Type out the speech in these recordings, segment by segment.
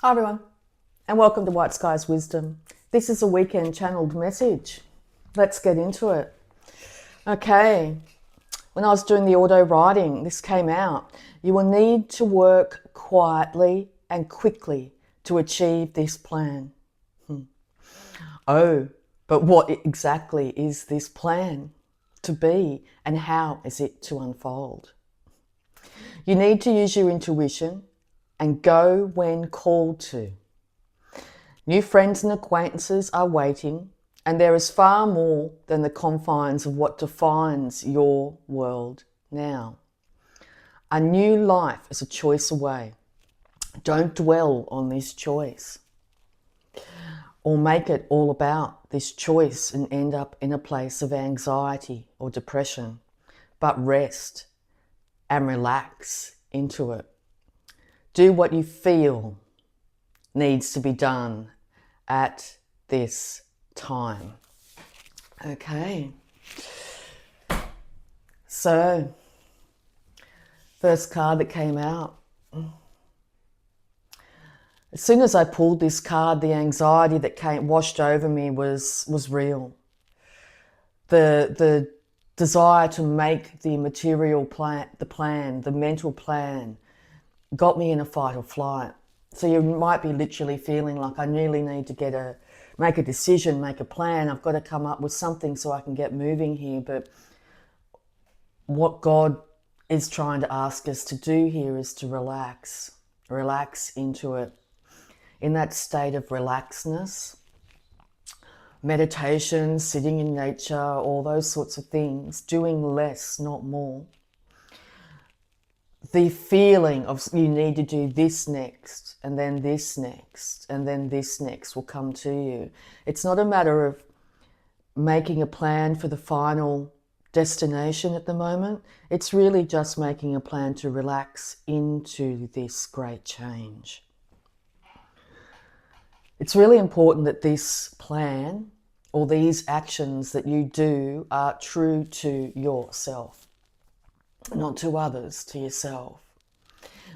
Hi everyone, and welcome to Whiteskys Wisdom. This is a weekend channeled message. Let's get into it. Okay, when I was doing the auto writing, this came out. You will need to work quietly and quickly to achieve this plan. Oh, but what exactly is this plan to be, and how is it to unfold? You need to use your intuition and go when called to. New friends and acquaintances are waiting, and there is far more than the confines of what defines your world now. A new life is a choice away. Don't dwell on this choice or make it all about this choice and end up in a place of anxiety or depression, but rest and relax into it. Do what you feel needs to be done at this time. Okay. So, first card that came out. As soon as I pulled this card, the anxiety that washed over me was real. The desire to make the material plan, the mental plan, got me in a fight or flight. So you might be literally feeling like, I really need to make a decision, make a plan. I've got to come up with something so I can get moving here. But what God is trying to ask us to do here is to relax into it. In that state of relaxedness, meditation, sitting in nature, all those sorts of things, doing less, not more. The feeling of you need to do this next, and then this next, and then this next will come to you. It's not a matter of making a plan for the final destination at the moment. It's really just making a plan to relax into this great change. It's really important that this plan or these actions that you do are true to yourself. Not to others, to yourself.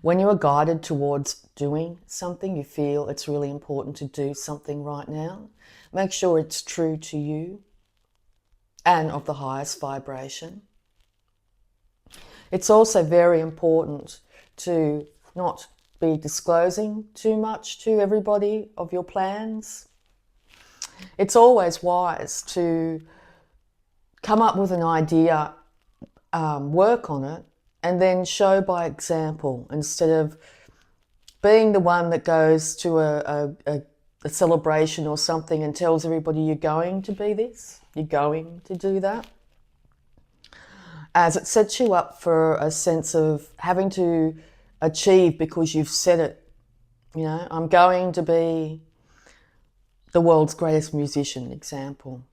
When you are guided towards doing something, you feel it's really important to do something right now, make sure it's true to you and of the highest vibration. It's also very important to not be disclosing too much to everybody of your plans. It's always wise to come up with an idea, work on it, and then show by example, instead of being the one that goes to a celebration or something and tells everybody you're going to be this, you're going to do that, as it sets you up for a sense of having to achieve because you've said it. You know, I'm going to be the world's greatest musician, example.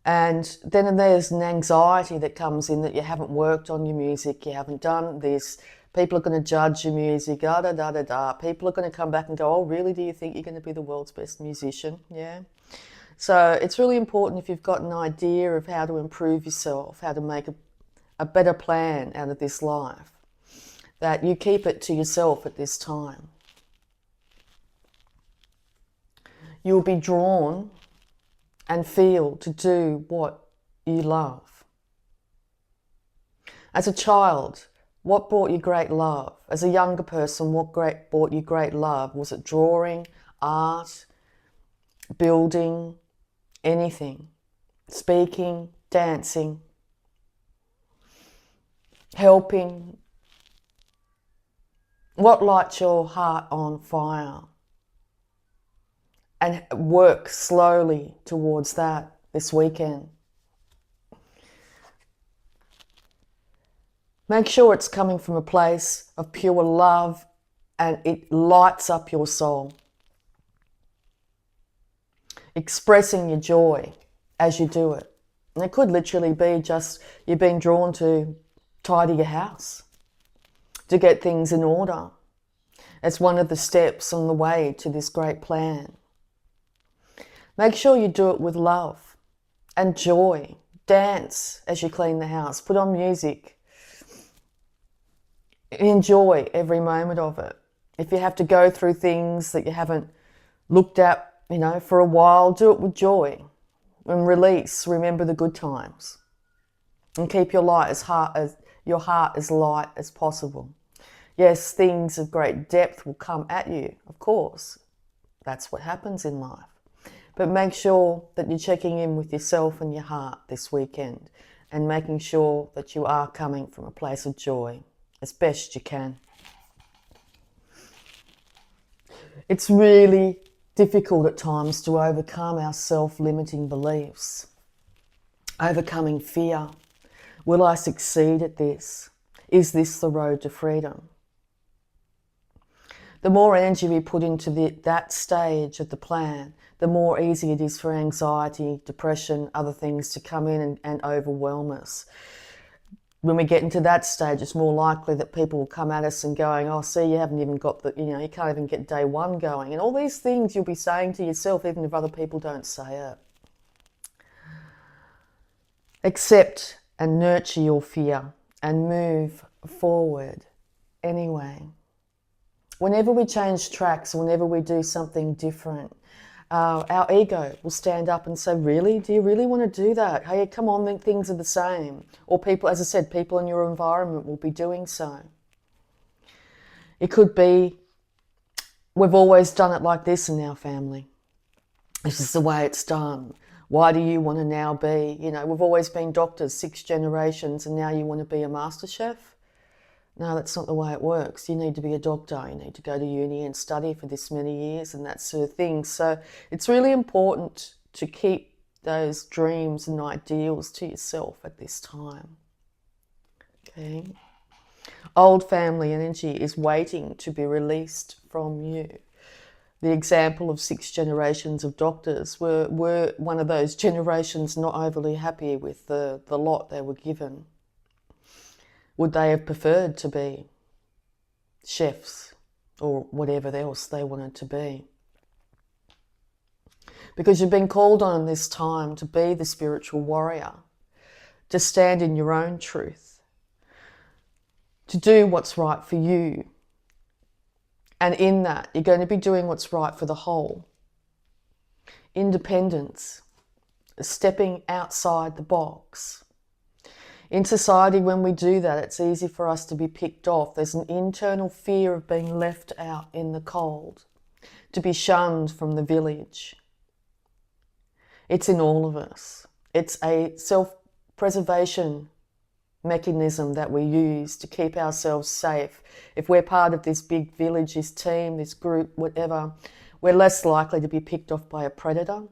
And then there's an anxiety that comes in that you haven't worked on your music, you haven't done this, people are going to judge your music, da-da-da-da-da. People are going to come back and go, oh, really, do you think you're going to be the world's best musician? Yeah. So it's really important, if you've got an idea of how to improve yourself, how to make a better plan out of this life, that you keep it to yourself at this time. You'll be drawn and feel to do what you love. As a child, what brought you great love? As a younger person, what brought you great love? Was it drawing, art, building, anything? Speaking, dancing, helping? What lights your heart on fire? And work slowly towards that this weekend. Make sure it's coming from a place of pure love and it lights up your soul. Expressing your joy as you do it. And it could literally be just you being drawn to tidy your house, to get things in order. It's one of the steps on the way to this great plan. Make sure you do it with love and joy. Dance as you clean the house. Put on music. Enjoy every moment of it. If you have to go through things that you haven't looked at, for a while, do it with joy and release. Remember the good times and keep your heart as light as possible. Yes, things of great depth will come at you, of course. That's what happens in life. But make sure that you're checking in with yourself and your heart this weekend and making sure that you are coming from a place of joy as best you can. It's really difficult at times to overcome our self-limiting beliefs, overcoming fear. Will I succeed at this? Is this the road to freedom? The more energy we put into that stage of the plan, the more easy it is for anxiety, depression, other things to come in and overwhelm us. When we get into that stage, it's more likely that people will come at us and going, oh, see, you haven't even got you can't even get day one going. And all these things you'll be saying to yourself, even if other people don't say it. Accept and nurture your fear and move forward anyway. Whenever we change tracks, whenever we do something different, our ego will stand up and say, really? Do you really want to do that? Hey, come on, things are the same. Or people, as I said, people in your environment will be doing so. It could be, we've always done it like this in our family. This is the way it's done. Why do you want to now be, we've always been doctors, 6 generations, and now you want to be a master chef? No, that's not the way it works. You need to be a doctor. You need to go to uni and study for this many years and that sort of thing. So it's really important to keep those dreams and ideals to yourself at this time. Okay. Old family energy is waiting to be released from you. The example of 6 generations of doctors were one of those generations not overly happy with the lot they were given. Would they have preferred to be chefs or whatever else they wanted to be? Because you've been called on this time to be the spiritual warrior, to stand in your own truth, to do what's right for you. And in that, you're going to be doing what's right for the whole. Independence, stepping outside the box. In society, when we do that, it's easy for us to be picked off. There's an internal fear of being left out in the cold, to be shunned from the village. It's in all of us. It's a self-preservation mechanism that we use to keep ourselves safe. If we're part of this big village, this team, this group, whatever, we're less likely to be picked off by a predator.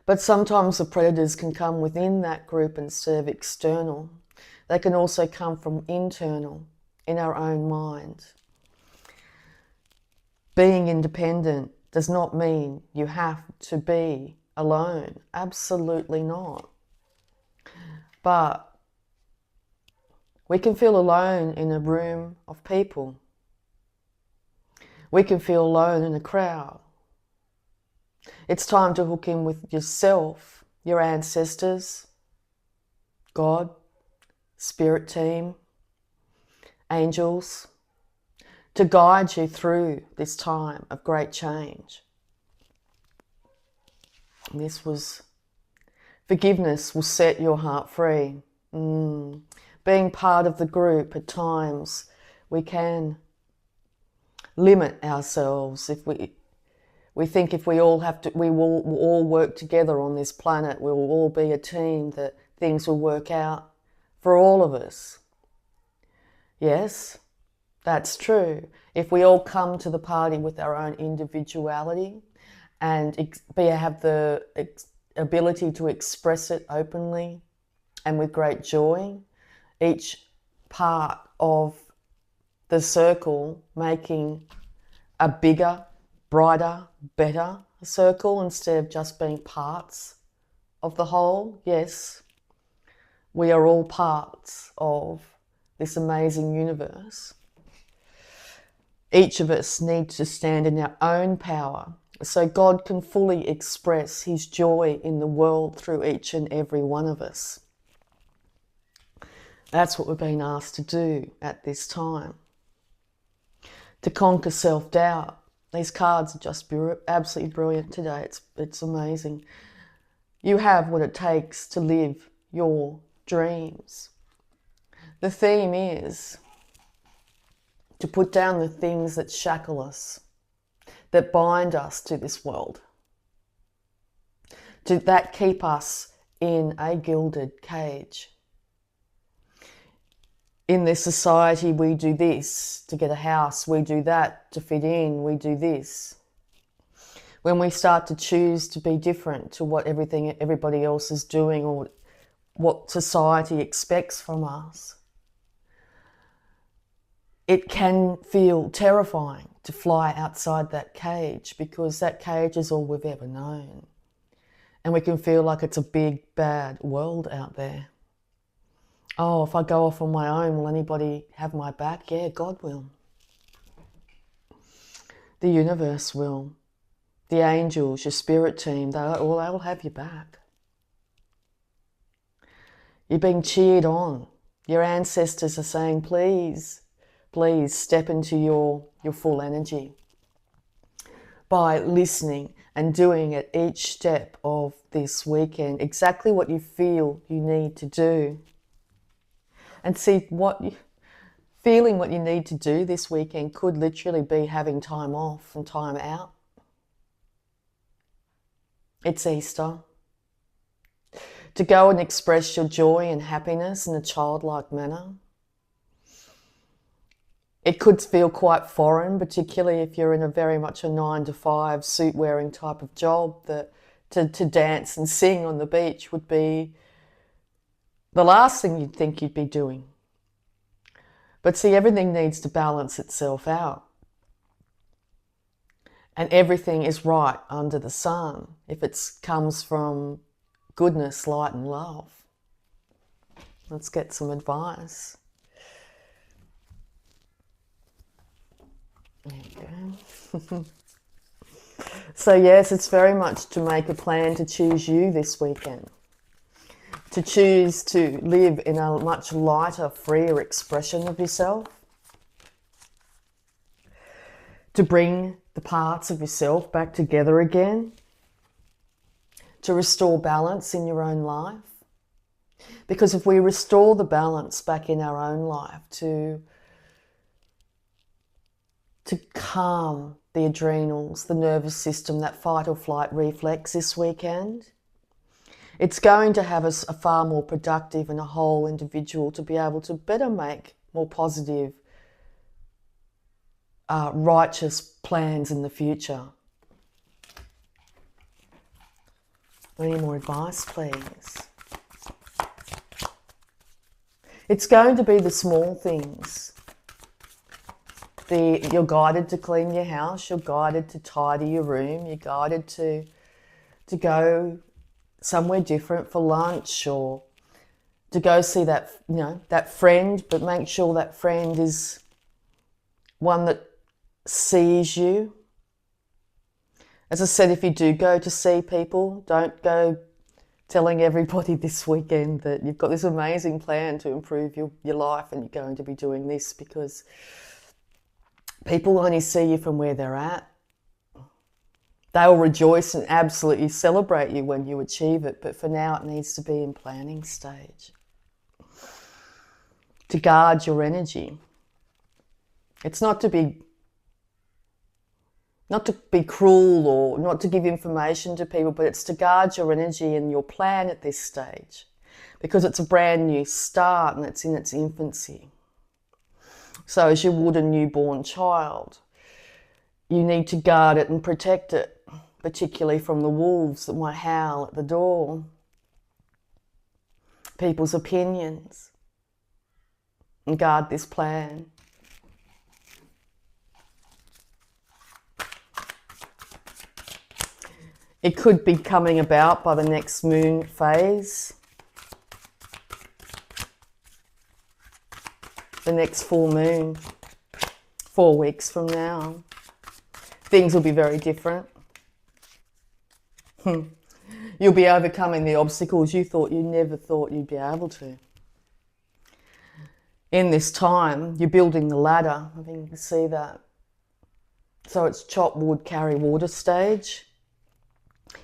But sometimes the predators can come within that group instead of external. They can also come from internal, in our own mind. Being independent does not mean you have to be alone. Absolutely not. But we can feel alone in a room of people. We can feel alone in a crowd. It's time to hook in with yourself, your ancestors, God, spirit team, angels, to guide you through this time of great change. And forgiveness will set your heart free. Being part of the group, at times we can limit ourselves. If we think if we all will all work together on this planet, we will all be a team, that things will work out for all of us. Yes, that's true. If we all come to the party with our own individuality and have the ability to express it openly and with great joy, each part of the circle making a bigger, brighter, better circle instead of just being parts of the whole. Yes, we are all parts of this amazing universe. Each of us needs to stand in our own power so God can fully express his joy in the world through each and every one of us. That's what we're being asked to do at this time. to conquer self-doubt. These cards are just absolutely brilliant today. It's amazing. You have what it takes to live your dreams. The theme is to put down the things that shackle us, that bind us to this world, that keep us in a gilded cage. In this society, we do this to get a house, we do that to fit in, we do this. When we start to choose to be different to what everybody else is doing or what society expects from us, it can feel terrifying to fly outside that cage, because that cage is all we've ever known. And we can feel like it's a big, bad world out there. Oh, if I go off on my own, will anybody have my back? Yeah, God will. The universe will. The angels, your spirit team, they will have your back. You're being cheered on. Your ancestors are saying, please, please step into your full energy by listening and doing at each step of this weekend exactly what you feel you need to do. And see, feeling what you need to do this weekend could literally be having time off and time out. It's Easter. To go and express your joy and happiness in a childlike manner. It could feel quite foreign, particularly if you're in a very much a 9-to-5 suit-wearing type of job, that to dance and sing on the beach would be the last thing you'd think you'd be doing. But see, everything needs to balance itself out. And everything is right under the sun if it comes from goodness, light and love. Let's get some advice. There you go. So yes, it's very much to make a plan to choose you this weekend. To choose to live in a much lighter, freer expression of yourself. To bring the parts of yourself back together again. To restore balance in your own life. Because if we restore the balance back in our own life, to calm the adrenals, the nervous system, that fight or flight reflex this weekend, it's going to have us a far more productive and a whole individual to be able to better make more positive, righteous plans in the future. Any more advice, please? It's going to be the small things. You're guided to clean your house, you're guided to tidy your room, you're guided to go somewhere different for lunch, or to go see that friend, but make sure that friend is one that sees you. As I said, if you do go to see people, don't go telling everybody this weekend that you've got this amazing plan to improve your life and you're going to be doing this, because people only see you from where they're at. They will rejoice and absolutely celebrate you when you achieve it, but for now it needs to be in planning stage. To guard your energy. It's not to be cruel or not to give information to people, but it's to guard your energy and your plan at this stage, because it's a brand new start and it's in its infancy. So as you would a newborn child, you need to guard it and protect it, particularly from the wolves that might howl at the door, people's opinions, and guard this plan. It could be coming about by the next moon phase, the next full moon, 4 weeks from now. Things will be very different. You'll be overcoming the obstacles you never thought you'd be able to. In this time, you're building the ladder. I think you can see that. So it's chop wood, carry water stage.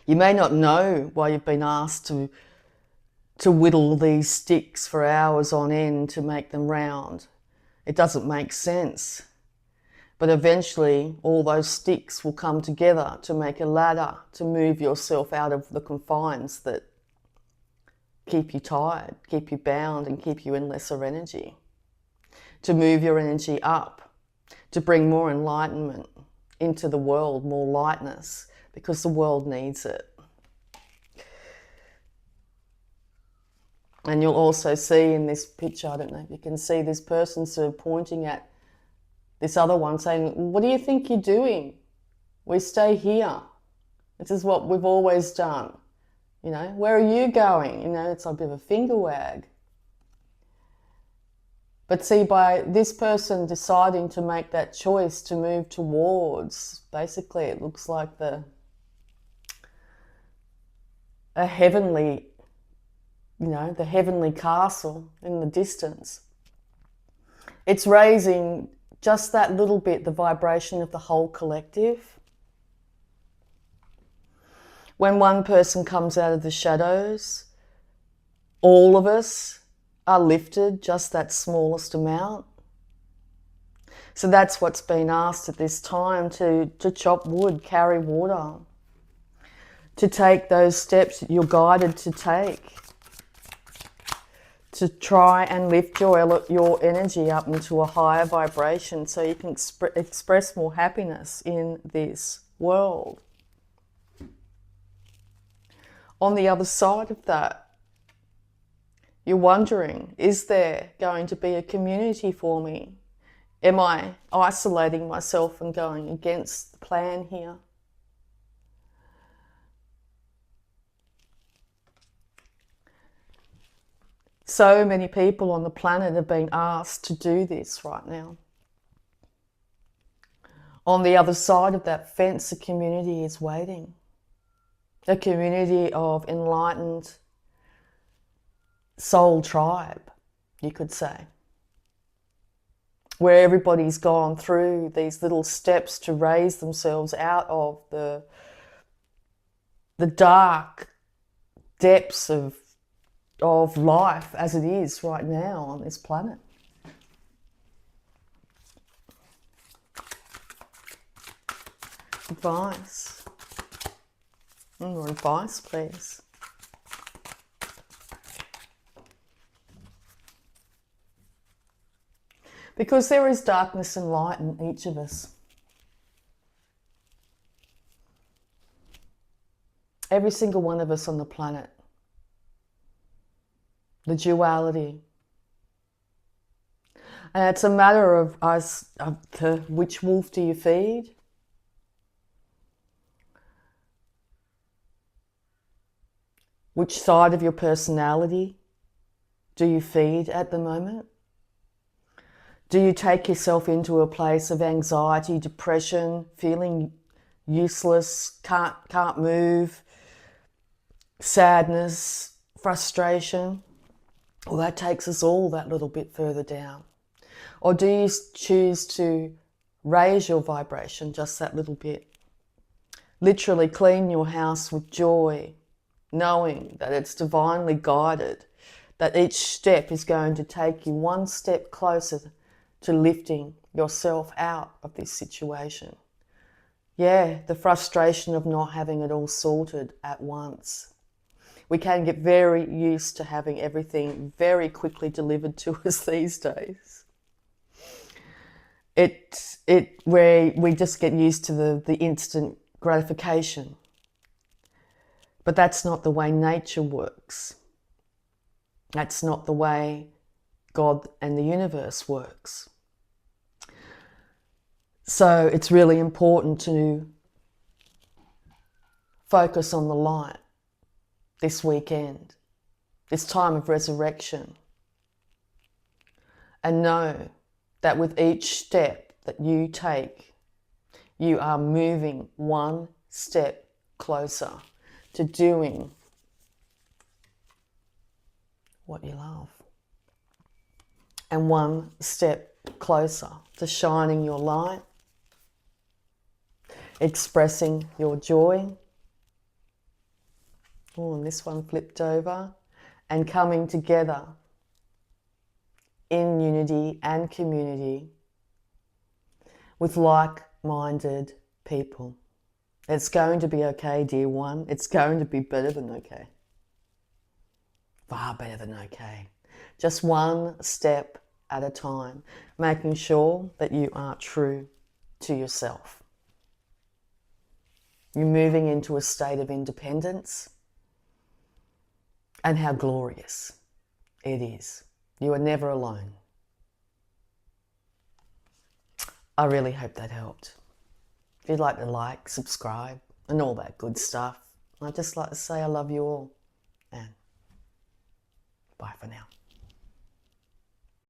You may not know why you've been asked to whittle these sticks for hours on end to make them round. It doesn't make sense. But eventually all those sticks will come together to make a ladder to move yourself out of the confines that keep you tired, keep you bound, and keep you in lesser energy. To move your energy up, to bring more enlightenment into the world, more lightness, because the world needs it. And you'll also see in this picture, I don't know if you can see this person sort of pointing at this other one saying, what do you think you're doing? We stay here. This is what we've always done. You know, where are you going? You know, it's like a bit of a finger wag. But see, by this person deciding to make that choice to move towards, basically it looks like a heavenly, you know, the heavenly castle in the distance. It's raising just that little bit the vibration of the whole collective. When one person comes out of the shadows, all of us are lifted just that smallest amount. So that's what's been asked at this time, to chop wood, carry water, to take those steps that you're guided to take, to try and lift your energy up into a higher vibration so you can express more happiness in this world. On the other side of that, you're wondering, is there going to be a community for me? Am I isolating myself and going against the plan here? So many people on the planet are being asked to do this right now. On the other side of that fence, a community is waiting. A community of enlightened soul tribe, you could say, where everybody's gone through these little steps to raise themselves out of the dark depths of life as it is right now on this planet. Advice. More advice, please. Because there is darkness and light in each of us. Every single one of us on the planet. The duality. And it's a matter of us, which wolf do you feed? Which side of your personality do you feed at the moment? Do you take yourself into a place of anxiety, depression, feeling useless, can't move, sadness, frustration? Well, that takes us all that little bit further down. Or do you choose to raise your vibration just that little bit? Literally clean your house with joy, knowing that it's divinely guided, that each step is going to take you one step closer to lifting yourself out of this situation. Yeah, the frustration of not having it all sorted at once. We can get very used to having everything very quickly delivered to us these days. Where we just get used to the instant gratification. But that's not the way nature works. That's not the way God and the universe works. So it's really important to focus on the light this weekend, this time of resurrection, and know that with each step that you take, you are moving one step closer to doing what you love, and one step closer to shining your light expressing your joy. Oh, and this one flipped over. And coming together in unity and community with like-minded people. It's going to be okay, dear one. It's going to be better than okay. Far better than okay. Just one step at a time, making sure that you are true to yourself. You're moving into a state of independence, and how glorious it is. You are never alone. I really hope that helped. If you'd like to like, subscribe, and all that good stuff, I'd just like to say I love you all, and bye for now.